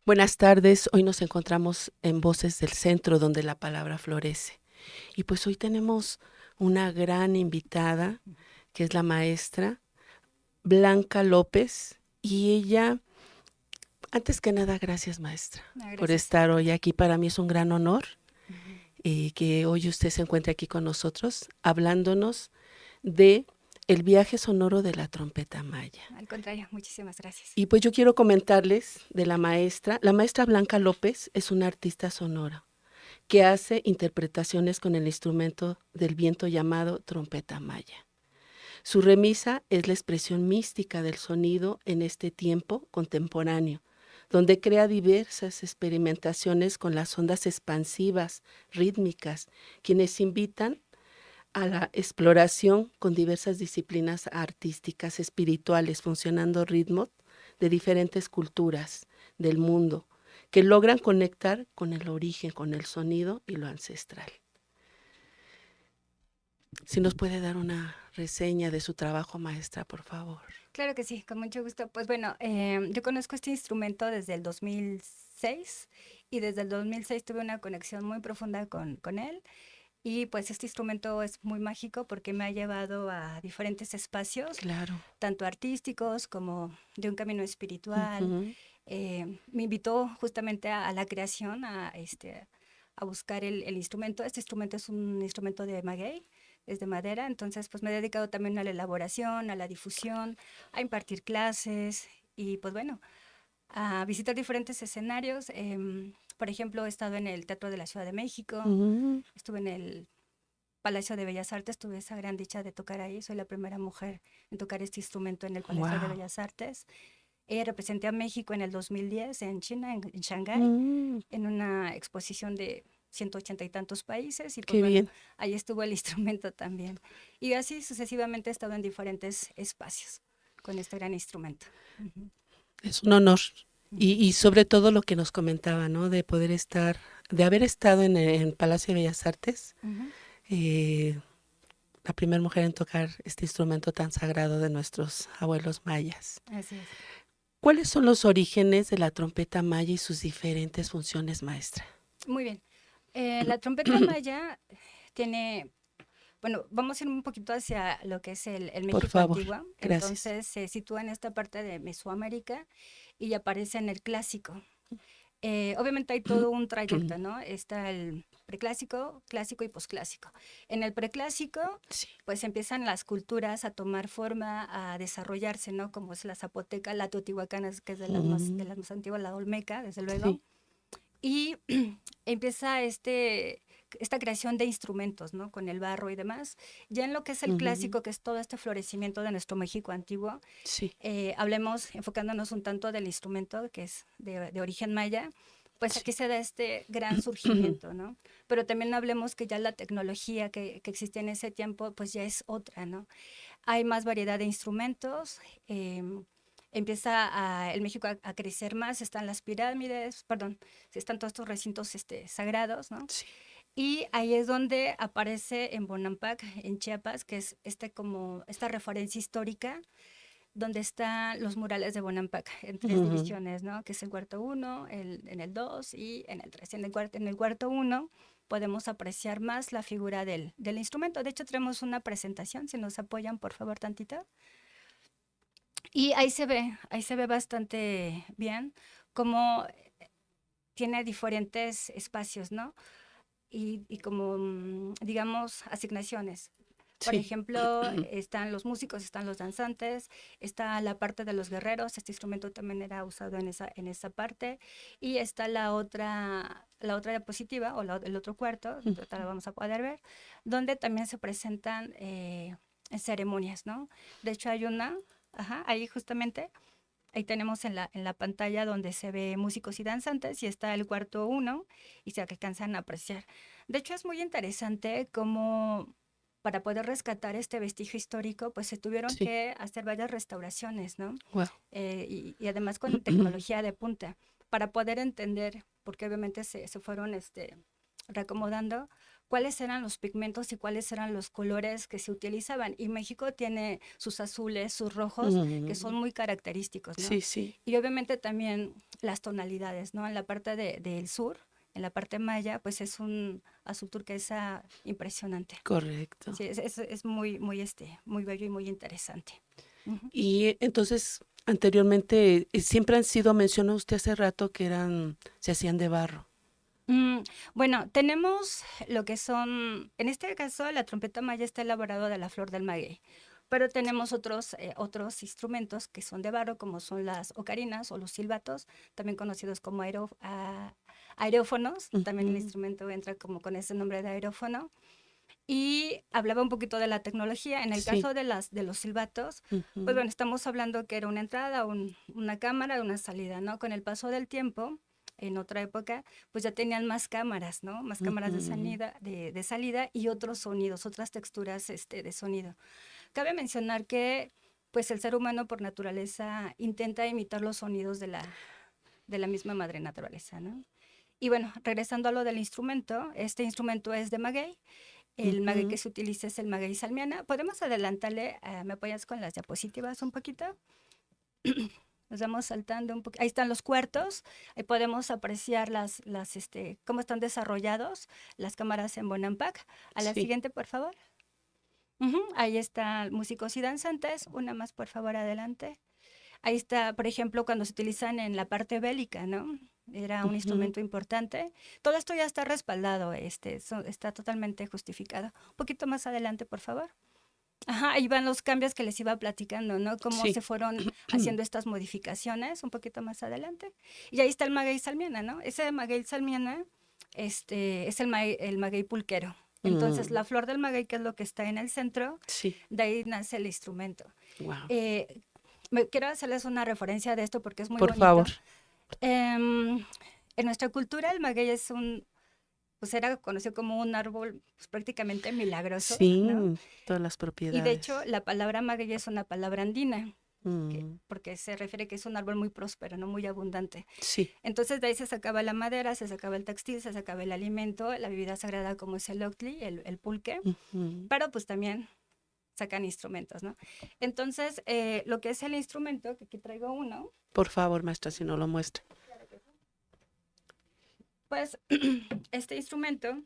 Buenas tardes, hoy nos encontramos en Voces del Centro, donde la palabra florece. Y pues hoy tenemos una gran invitada, que es la maestra Blanca López, y ella, antes que nada, gracias maestra por Gracias. estar hoy aquí. Para mí es un gran honor Ujú. que hoy usted se encuentre aquí con nosotros, hablándonos de el viaje sonoro de la trompeta maya. Al contrario, muchísimas gracias. Y pues yo quiero comentarles de la maestra. La maestra Blanca López es una artista sonora que hace interpretaciones con el instrumento del viento llamado trompeta maya. Su remisa es la expresión mística del sonido en este tiempo contemporáneo, donde crea diversas experimentaciones con las ondas expansivas, rítmicas, quienes invitan a la exploración con diversas disciplinas artísticas, espirituales, funcionando ritmos de diferentes culturas del mundo, que logran conectar con el origen, con el sonido y lo ancestral. Si nos puede dar una reseña de su trabajo, maestra, por favor. Claro que sí, con mucho gusto. Pues bueno, yo conozco este instrumento desde el 2006 y desde el 2006 tuve una conexión muy profunda con él. Y pues este instrumento es muy mágico porque me ha llevado a diferentes espacios, Claro. tanto artísticos como de un camino espiritual. Ujú. Me invitó justamente a la creación, a buscar el instrumento. Este instrumento es un instrumento de maguey, es de madera, entonces pues me he dedicado también a la elaboración, a la difusión, a impartir clases y pues bueno, a visitar diferentes escenarios. Por ejemplo, he estado en el Teatro de la Ciudad de México, Ujú. estuve en el Palacio de Bellas Artes, tuve esa gran dicha de tocar ahí, soy la primera mujer en tocar este instrumento en el Palacio de Wow. Bellas Artes. Representé a México en el 2010 en China, en Shanghái, Mm, en una exposición de 180 y tantos países y pues qué bueno, bien. ahí estuvo el instrumento también. Y así sucesivamente he estado en diferentes espacios con este gran instrumento. Ujú, Es un honor. ujú, Y sobre todo lo que nos comentaba, ¿no? De poder estar, de haber estado en Palacio de Bellas Artes, ujú. eh, la primera mujer en tocar este instrumento tan sagrado de nuestros abuelos mayas. Así es. ¿Cuáles son los orígenes de la trompeta maya y sus diferentes funciones, maestra? Muy bien. La trompeta maya tiene, bueno, vamos a ir un poquito hacia lo que es el Por México favor, antiguo. gracias. Entonces se sitúa en esta parte de Mesoamérica y aparece en el clásico. Obviamente hay todo un trayecto, ¿no? Está el preclásico, clásico y posclásico. En el preclásico, Sí. pues empiezan las culturas a tomar forma, a desarrollarse, ¿no? Como es la zapoteca, la teotihuacana, que es de Mm, las más antiguas, la olmeca, desde luego. sí. Y empieza esta creación de instrumentos, ¿no? Con el barro y demás. Ya en lo que es el Ujú. clásico, que es todo este florecimiento de nuestro México antiguo, Sí. hablemos enfocándonos un tanto del instrumento que es de origen maya, pues Sí. aquí se da este gran surgimiento, ¿no? Pero también hablemos que ya la tecnología que existía en ese tiempo, pues ya es otra, ¿no? Hay más variedad de instrumentos, empieza el México a crecer más, están las pirámides, perdón, están todos estos recintos sagrados, ¿no? Sí. Y ahí es donde aparece en Bonampak, en Chiapas, que es como esta referencia histórica donde están los murales de Bonampak en tres Ujú. divisiones, ¿no? Que es el cuarto 1, en el 2 y en el 3. En el cuarto 1 podemos apreciar más la figura del instrumento. De hecho, tenemos una presentación, si nos apoyan, por favor, tantito. Y ahí se ve bastante bien cómo tiene diferentes espacios, ¿no? Y como, digamos, asignaciones. Por Sí. ejemplo, están los músicos, están los danzantes, está la parte de los guerreros, este instrumento también era usado en esa parte, y está la otra diapositiva, o el otro cuarto, ahorita lo vamos a poder ver, donde también se presentan ceremonias, ¿no? De hecho, hay una, ajá, ahí justamente, ahí tenemos en la pantalla donde se ve músicos y danzantes y está el cuarto uno y se alcanzan a apreciar. De hecho, es muy interesante cómo para poder rescatar este vestigio histórico, pues se tuvieron Sí. que hacer varias restauraciones, ¿no? Wow. Y además con tecnología de punta, para poder entender, porque obviamente se fueron reacomodando, cuáles eran los pigmentos y cuáles eran los colores que se utilizaban. Y México tiene sus azules, sus rojos, que son muy característicos, ¿no? Sí, sí. Y obviamente también las tonalidades, ¿no? En la parte del sur, en la parte maya, pues es un azul turquesa impresionante. Correcto. Sí, es muy, muy, muy bello y muy interesante. Ujú. Y entonces, anteriormente, siempre han sido, mencionó usted hace rato que se hacían de barro. Mm, bueno, tenemos lo que son, en este caso, la trompeta maya está elaborada de la flor del maguey, pero tenemos otros instrumentos que son de barro, como son las ocarinas o los silbatos, también conocidos como aerófonos. También el Ujú, instrumento entra como con ese nombre de aerófono. Y hablaba un poquito de la tecnología. En el sí. caso de los silbatos, pues Ujú, bueno, estamos hablando que era una entrada, una cámara, una salida, ¿no? Con el paso del tiempo, en otra época, pues ya tenían más cámaras, ¿no? Más cámaras ujú, de salida y otros sonidos, otras texturas de sonido. Cabe mencionar que, pues el ser humano por naturaleza intenta imitar los sonidos de la misma madre naturaleza, ¿no? Y bueno, regresando a lo del instrumento, este instrumento es de maguey. El maguey que ujú. se utiliza es el maguey salmiana. ¿Podemos adelantarle? ¿Me apoyas con las diapositivas un poquito? Nos vamos saltando un poquito. Ahí están los cuartos. Ahí podemos apreciar cómo están desarrollados las cámaras en Bonampak. A la Sí. siguiente, por favor. Ujú. Ahí están músicos y danzantes. Una más, por favor, adelante. Ahí está, por ejemplo, cuando se utilizan en la parte bélica, ¿no? Era un Ujú. instrumento importante. Todo esto ya está respaldado, está totalmente justificado. Un poquito más adelante, por favor. Ajá, ahí van los cambios que les iba platicando, ¿no? Cómo Sí. se fueron haciendo estas modificaciones, un poquito más adelante. Y ahí está el maguey salmiana, ¿no? Ese maguey salmiana, es el maguey pulquero. Entonces, Mm, la flor del maguey, que es lo que está en el centro, sí. de ahí nace el instrumento. Wow. Eh, quiero hacerles una referencia de esto porque es muy Por favor. bonito. Em, en nuestra cultura el maguey pues era conocido como un árbol pues, prácticamente milagroso, ¿no? Sí, todas las Y de hecho propiedades. la palabra maguey es una palabra andina, Mm, porque se refiere que es un árbol muy próspero, ¿no? Muy abundante. sí. Entonces de ahí se sacaba la madera, se sacaba el textil, se sacaba el alimento, la bebida sagrada como es el octli, el pulque, Ujú. pero pues también sacan instrumentos, ¿no? Entonces, lo que es el instrumento, que aquí traigo uno, Por favor, maestra, si no lo muestra. pues este instrumento,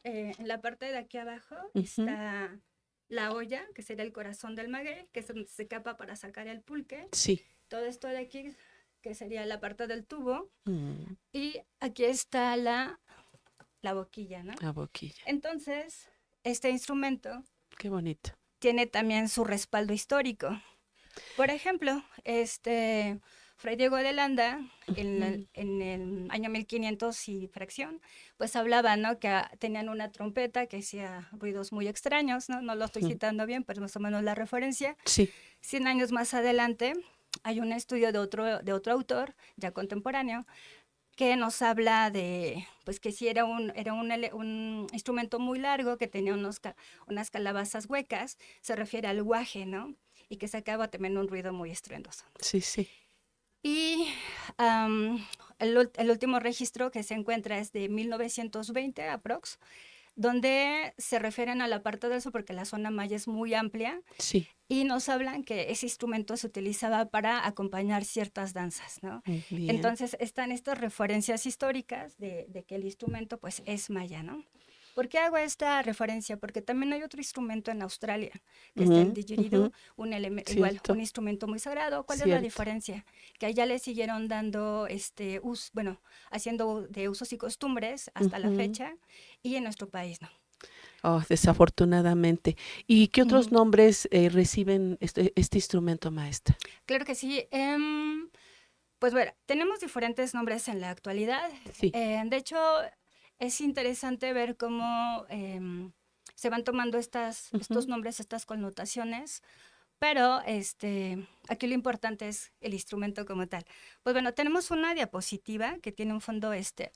en la parte de aquí abajo Ujú. está la olla, que sería el corazón del maguey, que es donde se capa para sacar el pulque. Sí. Todo esto de aquí, que sería la parte del tubo. Mm, Y aquí está la boquilla, ¿no? la boquilla. Entonces, este instrumento Qué bonito. tiene también su respaldo histórico. Por ejemplo, Fray Diego de Landa, Ujú, en el año 1500 y fracción, pues hablaba, ¿no? Que tenían una trompeta que hacía ruidos muy extraños, ¿no? No lo estoy ujú. citando bien, pero más o menos la referencia. Sí. 100 años más adelante, hay un estudio de otro autor, ya contemporáneo, que nos habla de, pues que sí un instrumento muy largo, que tenía unas calabazas huecas, se refiere al guaje, ¿no? Y que sacaba también un ruido muy estruendoso. Sí, sí. Y el último registro que se encuentra es de 1920 aprox, donde se refieren a la parte del sur porque la zona maya es muy amplia Sí. y nos hablan que ese instrumento se utilizaba para acompañar ciertas danzas, ¿no? Bien. Entonces están estas referencias históricas de que el instrumento pues es maya, ¿no? ¿Por qué hago esta referencia? Porque también hay otro instrumento en Australia, que está el Ujú, didgeridoo, ujú. igual, un Cierto. instrumento muy sagrado. ¿Cuál es la Cierto. diferencia? Que allá le siguieron dando, bueno, haciendo de usos y costumbres hasta la Ujú. fecha, y en nuestro país no. Oh, desafortunadamente. ¿Y qué otros Ujú. nombres reciben este instrumento, maestra? Claro que sí. Pues bueno, tenemos diferentes nombres en la actualidad. Sí. De hecho, es interesante ver cómo se van tomando estos Ujú, nombres, estas connotaciones, pero aquí lo importante es el instrumento como tal. Pues bueno, tenemos una diapositiva que tiene un fondo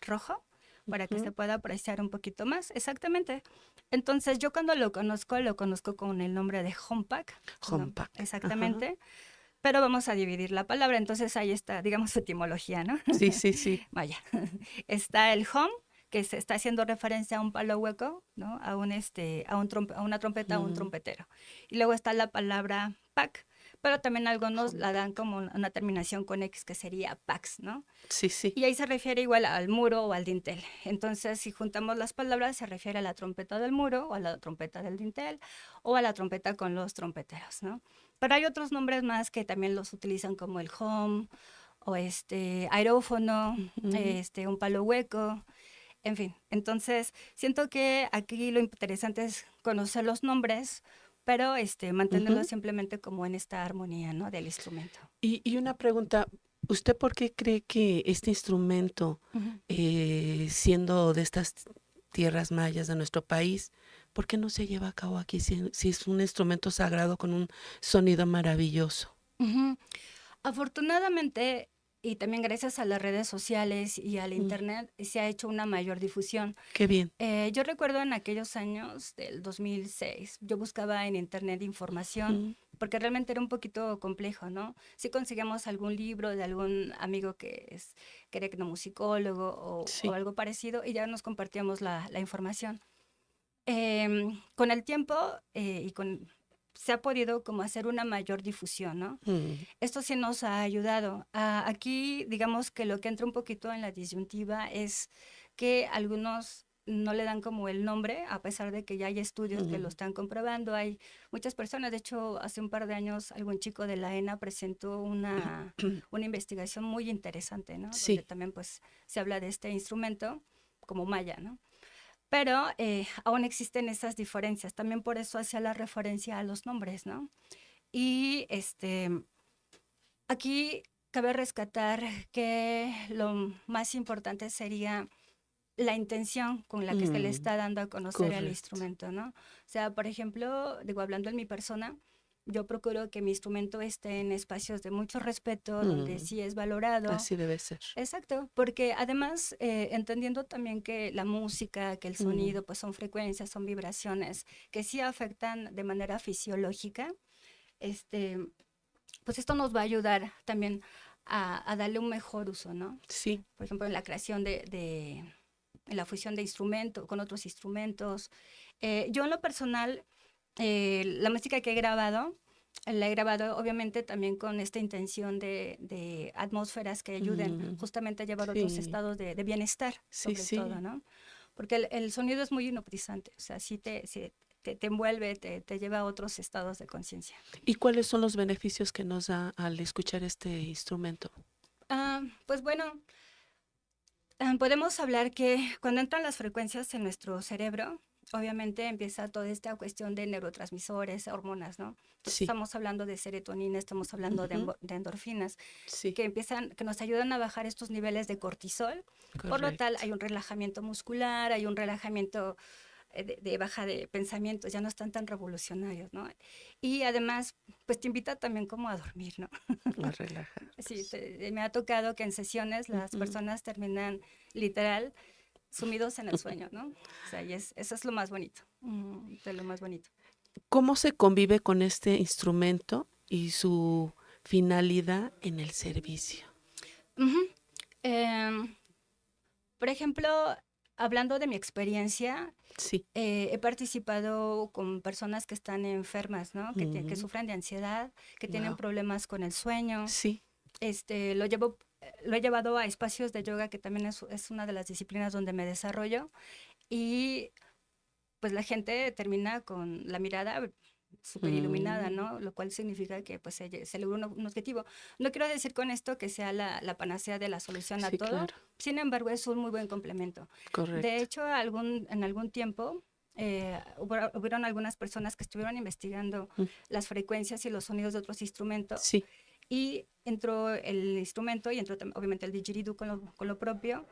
rojo para que se ujú. pueda apreciar un poquito más. Exactamente. Entonces, yo cuando lo conozco con el nombre de Homepack, ¿no? Homepack. Ajá. Exactamente, pero vamos a dividir la palabra, entonces ahí está, digamos, su etimología, ¿no? Sí, sí, sí. Vaya, está el home, que se está haciendo referencia a un palo hueco, ¿no? A una trompeta, a un Mm, trompetero. Y luego está la palabra pack. pero también algunos la dan como una terminación con X, que sería pax, ¿no? Sí, sí. Y ahí se refiere igual al muro o al dintel. Entonces, si juntamos las palabras, se refiere a la trompeta del muro o a la trompeta del dintel o a la trompeta con los trompeteros, ¿no? Pero hay otros nombres más que también los utilizan, como el home o aerófono, Ujú, un palo hueco, en fin. Entonces, siento que aquí lo interesante es conocer los nombres, pero mantenerlos ujú. simplemente como en esta armonía, ¿no? Del instrumento. Y una pregunta, ¿usted por qué cree que este instrumento, Ujú. siendo de estas tierras mayas de nuestro país, por qué no se lleva a cabo aquí si es un instrumento sagrado con un sonido maravilloso? Ujú. Afortunadamente, y también gracias a las redes sociales y al Mm, internet, se ha hecho una mayor difusión. qué bien. Yo recuerdo en aquellos años del 2006, yo buscaba en internet información Mm, porque realmente era un poquito complejo, ¿no? Si conseguíamos algún libro de algún amigo que era etnomusicólogo o sí. algo parecido, y ya nos compartíamos la información. Con el tiempo se ha podido como hacer una mayor difusión, ¿no? Mm, Esto sí nos ha ayudado. Aquí, digamos que lo que entra un poquito en la disyuntiva es que algunos no le dan como el nombre, a pesar de que ya hay estudios que lo mm, están comprobando. Hay muchas personas, de hecho, hace un par de años algún chico de la ENA presentó una investigación muy interesante, ¿no? Donde sí. también pues se habla de este instrumento como maya, ¿no? Pero aún existen esas diferencias. También por eso hacía la referencia a los nombres, ¿no? Y aquí cabe rescatar que lo más importante sería la intención con la que se le Mm, está dando a conocer el correcto. instrumento, ¿no? O sea, por ejemplo, digo, hablando en mi persona, yo procuro que mi instrumento esté en espacios de mucho respeto, donde Mm, sí es valorado. así debe ser. Exacto, porque además, entendiendo también que la música, que el Mm, sonido, pues son frecuencias, son vibraciones que sí afectan de manera fisiológica, este, pues esto nos va a ayudar también a darle un mejor uso, ¿no? sí. Por ejemplo, en la creación en la fusión de instrumentos con otros instrumentos. Yo en lo personal, la música que he grabado, la he grabado obviamente también con esta intención de atmósferas que ayuden Mm, justamente a llevar otros sí. estados de bienestar, Sí, sobre todo, sí. ¿no? Porque el sonido es muy hipnotizante, o sea, sí te envuelve, te lleva a otros estados de conciencia. ¿Y cuáles son los beneficios que nos da al escuchar este instrumento? Pues bueno, podemos hablar que cuando entran las frecuencias en nuestro cerebro, obviamente empieza toda esta cuestión de neurotransmisores, hormonas, ¿no? Entonces Sí. estamos hablando de serotonina, estamos hablando Ujú, de endorfinas, sí, que nos ayudan a bajar estos niveles de cortisol. Por lo tal, correcto. hay un relajamiento muscular, hay un relajamiento de baja de pensamientos, ya no están tan revolucionarios, ¿no? Y además, pues te invita también como a dormir, ¿no? A Sí, relajarnos. me ha tocado que en sesiones las Ujú. personas terminan literal sumidos en el sueño, ¿no? O sea, eso es lo más bonito, de lo más bonito. ¿Cómo se convive con este instrumento y su finalidad en el servicio? Ujú. Em, por ejemplo, hablando de mi experiencia, Sí. he participado con personas que están enfermas, ¿no? Que sufren de ansiedad, que tienen Wow. problemas con el sueño. Sí. Lo he llevado a espacios de yoga, que también es una de las disciplinas donde me desarrollo, y pues la gente termina con la mirada súper iluminada, Mm, ¿no? Lo cual significa que pues se logró un objetivo. No quiero decir con esto que sea la panacea de la solución a sí, todo, claro. sin embargo es un muy buen complemento. De Correcto. hecho, en algún tiempo hubieron algunas personas que estuvieron investigando Mm, las frecuencias y los sonidos de otros instrumentos, sí. y entró el instrumento y entró obviamente el didgeridoo con lo propio,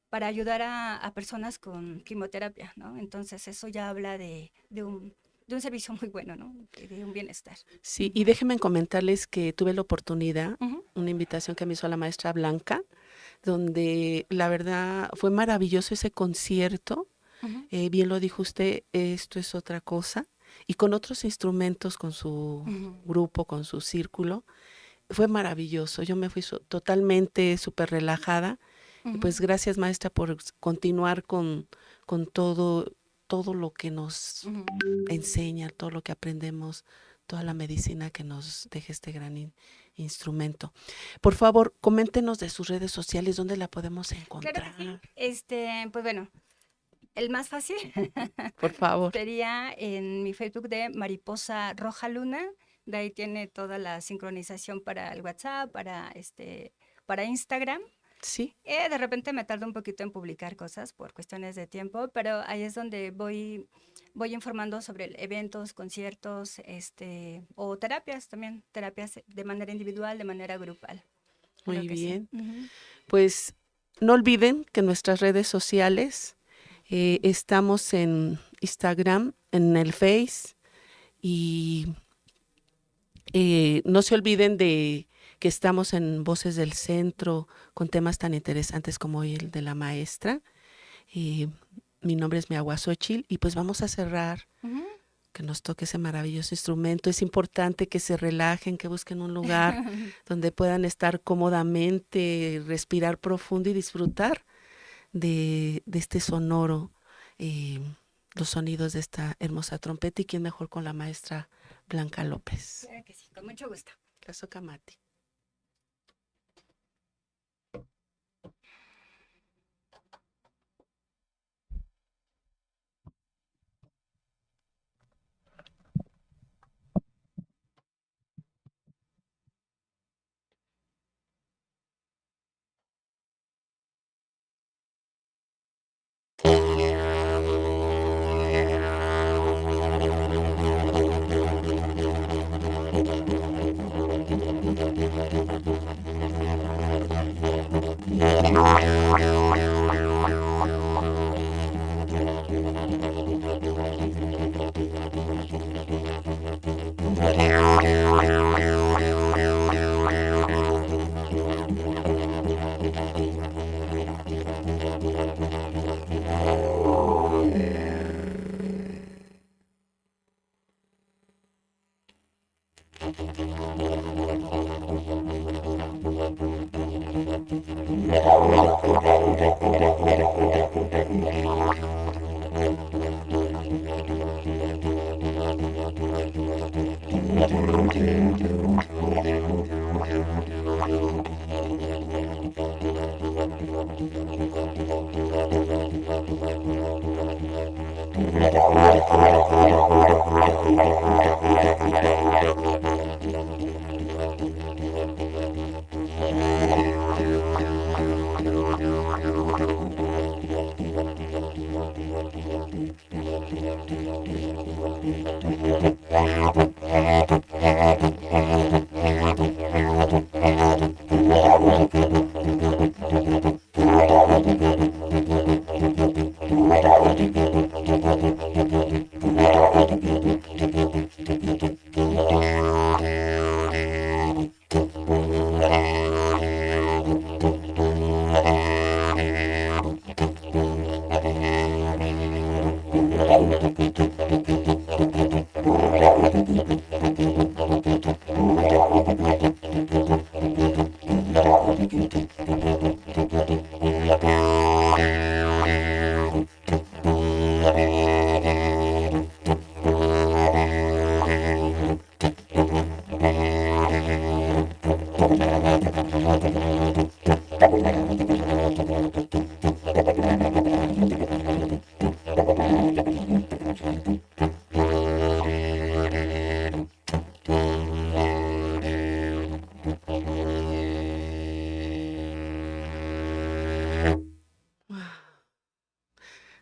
para ayudar a personas con quimioterapia, ¿no? Entonces eso ya habla de un servicio muy bueno, ¿no? De un bienestar. Sí, y Ujú, déjenme comentarles que tuve la oportunidad, ujú, una invitación que me hizo la maestra Blanca, donde la verdad fue maravilloso ese concierto. ujú, Bien lo dijo usted, esto es otra cosa. Y con otros instrumentos, con su ujú, grupo, con su círculo, fue maravilloso. Yo me fui totalmente súper relajada. Y ujú, pues gracias, maestra, por continuar con todo lo que nos ujú, enseña, todo lo que aprendemos toda la medicina que nos deje este gran instrumento. Por favor, coméntenos de sus redes sociales, ¿dónde la podemos encontrar? Claro que sí. Pues bueno, el más fácil Por favor. sería en mi Facebook de Mariposa Roja Luna. De ahí tiene toda la sincronización para el WhatsApp, para Instagram. Sí. De repente me tardo un poquito en publicar cosas por cuestiones de tiempo, pero ahí es donde voy informando sobre eventos, conciertos, o terapias también, terapias de manera individual, de manera grupal. Claro Muy que sí. bien. Ujú. Pues no olviden que en nuestras redes sociales estamos en Instagram, en el Face, y no se olviden de que estamos en Voces del Centro con temas tan interesantes como hoy el de la maestra. Mi nombre es Miagua Xochitl y pues vamos a cerrar, Ujú. que nos toque ese maravilloso instrumento. Es importante que se relajen, que busquen un lugar donde puedan estar cómodamente, respirar profundo y disfrutar de este sonoro, los sonidos de esta hermosa trompeta. Y quién mejor con la maestra Blanca López. Claro que sí, con mucho gusto. Caso Camati.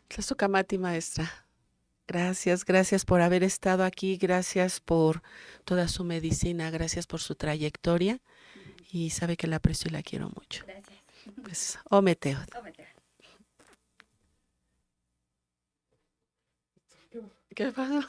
Caso Camati, maestra. Gracias, gracias por haber estado aquí, gracias por toda su medicina, gracias por su trayectoria y sabe que la aprecio y la quiero mucho. Gracias. Pues, Ometeo. ¿Qué pasó?